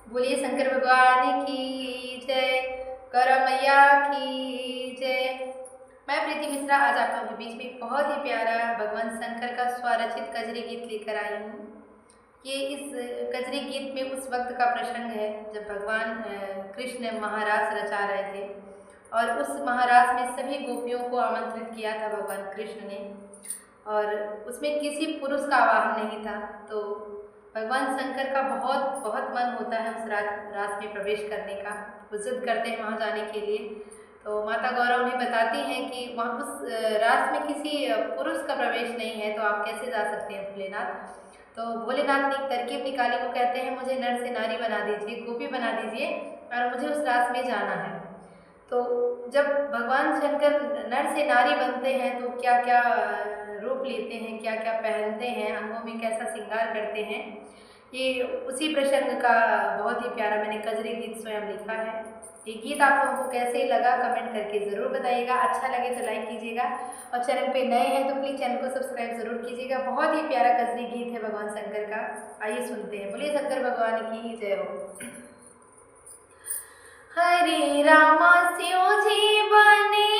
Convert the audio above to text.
बोलिए शंकर भगवान की जय, गौरव मैया की जय। मैं प्रीति मिश्रा आज आप लोगों के बीच में एक बहुत ही प्यारा भगवान शंकर का स्वरचित कजरी गीत लेकर आई हूँ। ये इस कजरी गीत में उस वक्त का प्रसंग है जब भगवान कृष्ण महारास रचा रहे थे और उस महारास में सभी गोपियों को आमंत्रित किया था भगवान कृष्ण ने, और उसमें किसी पुरुष का आवाहन नहीं था। तो भगवान शंकर का बहुत बहुत मन होता है उस रास में प्रवेश करने का, वो जिद करते हैं वहाँ जाने के लिए। तो माता गौरव उन्हें बताती हैं कि वहाँ उस रास में किसी पुरुष का प्रवेश नहीं है, तो आप कैसे जा सकते हैं भोलेनाथ। तो भोलेनाथ ने एक तरकीब निकाली, वो कहते हैं मुझे नर से नारी बना दीजिए, गोपी बना दीजिए और मुझे उस रास में जाना है। तो जब भगवान शंकर नर से नारी बनते हैं तो क्या क्या रूप लेते हैं, क्या क्या पहनते हैं, अंगों में कैसा श्रृंगार करते हैं, ये उसी प्रसंग का बहुत ही प्यारा मैंने कजरी गीत स्वयं लिखा है। ये गीत आप लोगों को कैसे लगा कमेंट करके ज़रूर बताइएगा। अच्छा लगे तो लाइक कीजिएगा और चैनल पे नए हैं तो प्लीज़ चैनल को सब्सक्राइब ज़रूर कीजिएगा। बहुत ही प्यारा कजरी गीत है भगवान शंकर का, आइए सुनते हैं। बोलिए शंकर भगवान की जय हो। हरे रामा शिव जी बने